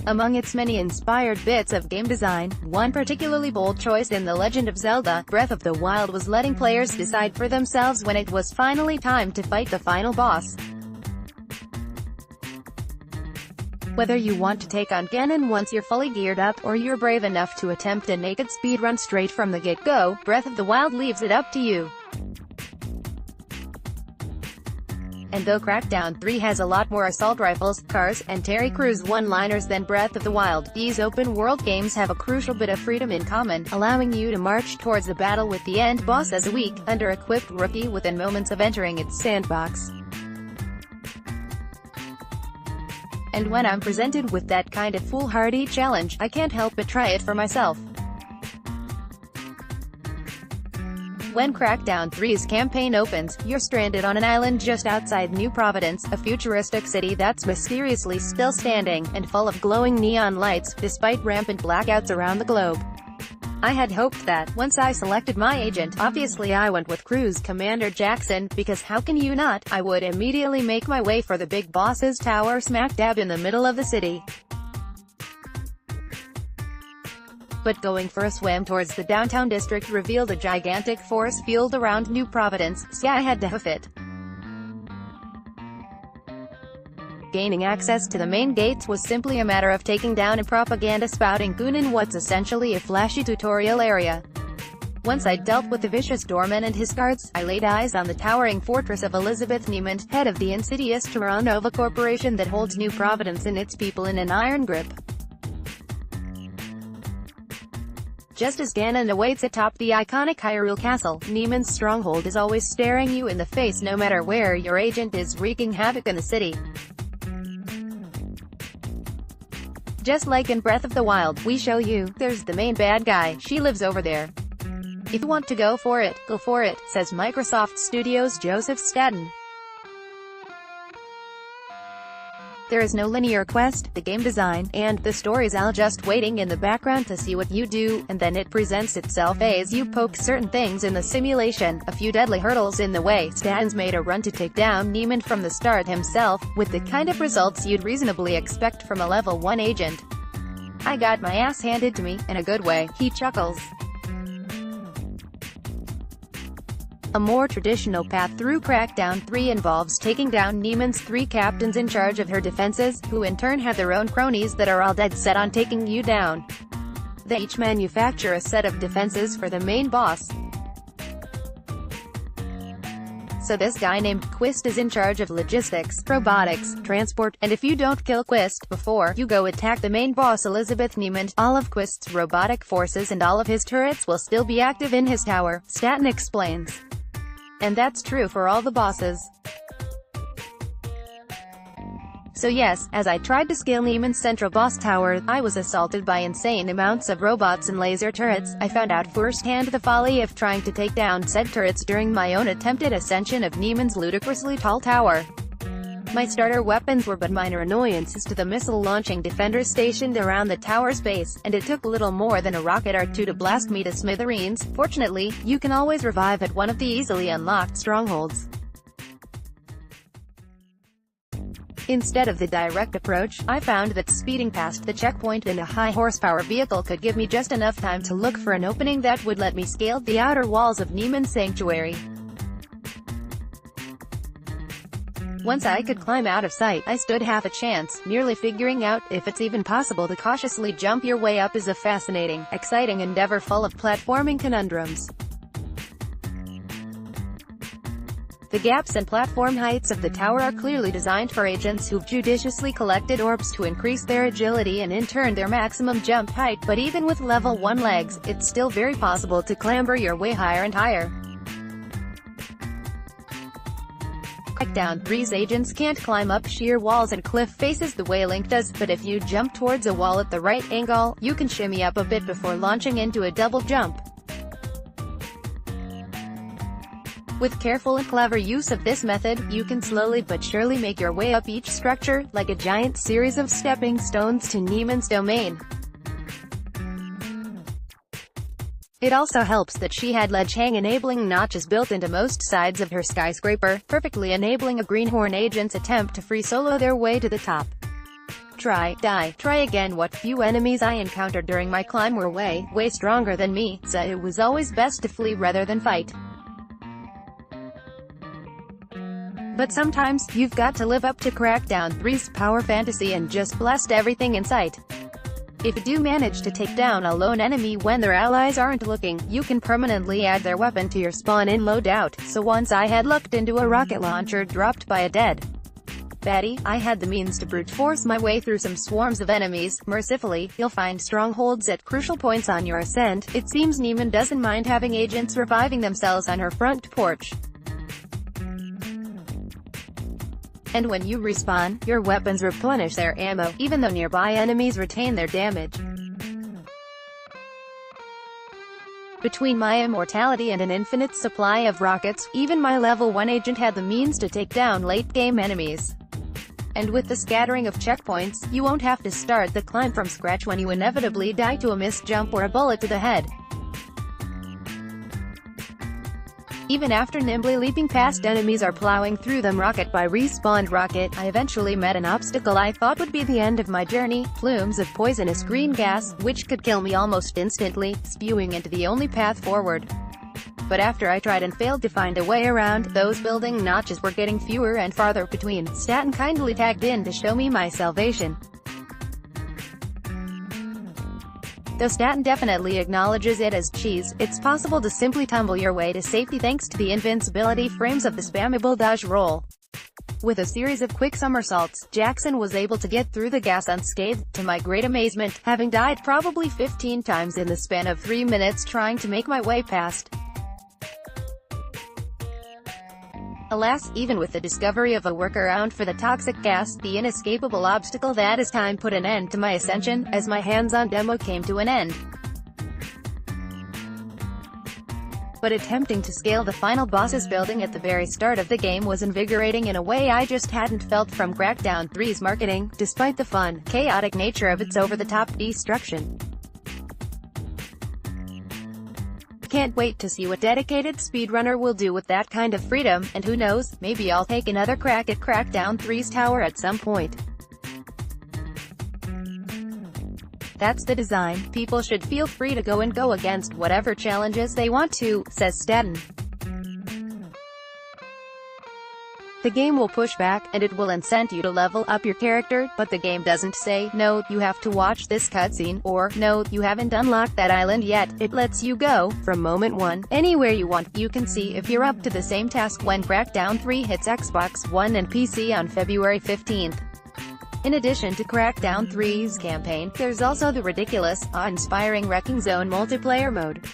Among its many inspired bits of game design, one particularly bold choice in The Legend of Zelda, Breath of the Wild was letting players decide for themselves when it was finally time to fight the final boss. Whether you want to take on Ganon once you're fully geared up, or you're brave enough to attempt a naked speedrun straight from the get-go, Breath of the Wild leaves it up to you. And though Crackdown 3 has a lot more assault rifles, cars, and Terry Crews one-liners than Breath of the Wild, these open-world games have a crucial bit of freedom in common, allowing you to march towards the battle with the end boss as a weak, under-equipped rookie within moments of entering its sandbox. And when I'm presented with that kind of foolhardy challenge, I can't help but try it for myself. When Crackdown 3's campaign opens, you're stranded on an island just outside New Providence, a futuristic city that's mysteriously still standing, and full of glowing neon lights, despite rampant blackouts around the globe. I had hoped that, once I selected my agent, obviously I went with Crew's Commander Jackson, because how can you not, I would immediately make my way for the big boss's tower smack dab in the middle of the city. But going for a swim towards the downtown district revealed a gigantic force field around New Providence, so I had to hoof it. Gaining access to the main gates was simply a matter of taking down a propaganda-spouting goon in what's essentially a flashy tutorial area. Once I'd dealt with the vicious doorman and his guards, I laid eyes on the towering fortress of Elizabeth Niemand, head of the insidious Terranova Corporation that holds New Providence and its people in an iron grip. Just as Ganon awaits atop the iconic Hyrule Castle, Niemand's stronghold is always staring you in the face no matter where your agent is wreaking havoc in the city. Just like in Breath of the Wild, we show you, there's the main bad guy, she lives over there. If you want to go for it, says Microsoft Studios' Joseph Staten. There is no linear quest, the game design, and the story's all just waiting in the background to see what you do, and then it presents itself as you poke certain things in the simulation, a few deadly hurdles in the way. Staten's made a run to take down Niemand from the start himself, with the kind of results you'd reasonably expect from a level 1 agent. I got my ass handed to me, in a good way, he chuckles. A more traditional path through Crackdown 3 involves taking down Niemand's 3 captains in charge of her defenses, who in turn have their own cronies that are all dead set on taking you down. They each manufacture a set of defenses for the main boss. So this guy named Quist is in charge of logistics, robotics, transport, and if you don't kill Quist before you go attack the main boss Elizabeth Niemand, all of Quist's robotic forces and all of his turrets will still be active in his tower, Staten explains. And that's true for all the bosses. So yes, as I tried to scale Niemand's central boss tower, I was assaulted by insane amounts of robots and laser turrets. I found out firsthand the folly of trying to take down said turrets during my own attempted ascension of Niemand's ludicrously tall tower. My starter weapons were but minor annoyances to the missile-launching defenders stationed around the tower's base, and it took little more than a rocket or two to blast me to smithereens. Fortunately, you can always revive at one of the easily unlocked strongholds. Instead of the direct approach, I found that speeding past the checkpoint in a high-horsepower vehicle could give me just enough time to look for an opening that would let me scale the outer walls of Niemand's sanctuary. Once I could climb out of sight, I stood half a chance. Merely figuring out if it's even possible to cautiously jump your way up is a fascinating, exciting endeavor full of platforming conundrums. The gaps and platform heights of the tower are clearly designed for agents who've judiciously collected orbs to increase their agility and in turn their maximum jump height, but even with level 1 legs, it's still very possible to clamber your way higher and higher. Crackdown 3's agents can't climb up sheer walls and cliff faces the way Link does, but if you jump towards a wall at the right angle, you can shimmy up a bit before launching into a double jump. With careful and clever use of this method, you can slowly but surely make your way up each structure, like a giant series of stepping stones to Niemand's domain. It also helps that she had ledge hang enabling notches built into most sides of her skyscraper, perfectly enabling a greenhorn agent's attempt to free solo their way to the top. try again. What few enemies I encountered during my climb were way stronger than me, so it was always best to flee rather than fight. But sometimes, you've got to live up to Crackdown 3's power fantasy and just blast everything in sight. If you do manage to take down a lone enemy when their allies aren't looking, you can permanently add their weapon to your spawn-in loadout. So once I had looked into a rocket launcher dropped by a dead baddie, I had the means to brute force my way through some swarms of enemies. Mercifully, you'll find strongholds at crucial points on your ascent. It seems Neiman doesn't mind having agents reviving themselves on her front porch. And when you respawn, your weapons replenish their ammo, even though nearby enemies retain their damage. Between my immortality and an infinite supply of rockets, even my level 1 agent had the means to take down late-game enemies. And with the scattering of checkpoints, you won't have to start the climb from scratch when you inevitably die to a missed jump or a bullet to the head. Even after nimbly leaping past enemies or plowing through them rocket by respawned rocket, I eventually met an obstacle I thought would be the end of my journey: plumes of poisonous green gas, which could kill me almost instantly, spewing into the only path forward. But after I tried and failed to find a way around, those building notches were getting fewer and farther between. Staten kindly tagged in to show me my salvation. Though Staten definitely acknowledges it as cheese, it's possible to simply tumble your way to safety thanks to the invincibility frames of the spammable dodge roll. With a series of quick somersaults, Jackson was able to get through the gas unscathed, to my great amazement, having died probably 15 times in the span of 3 minutes trying to make my way past. Alas, even with the discovery of a workaround for the toxic gas, the inescapable obstacle that is time put an end to my ascension, as my hands-on demo came to an end. But attempting to scale the final boss's building at the very start of the game was invigorating in a way I just hadn't felt from Crackdown 3's marketing, despite the fun, chaotic nature of its over-the-top destruction. Can't wait to see what dedicated speedrunner will do with that kind of freedom, and who knows, maybe I'll take another crack at Crackdown 3's tower at some point. That's the design. People should feel free to go against whatever challenges they want to, says Staten. The game will push back, and it will incent you to level up your character, but the game doesn't say, no, you have to watch this cutscene, or, no, you haven't unlocked that island yet. It lets you go, from moment one, anywhere you want. You can see if you're up to the same task when Crackdown 3 hits Xbox One and PC on February 15th. In addition to Crackdown 3's campaign, there's also the ridiculous, awe-inspiring Wrecking Zone multiplayer mode.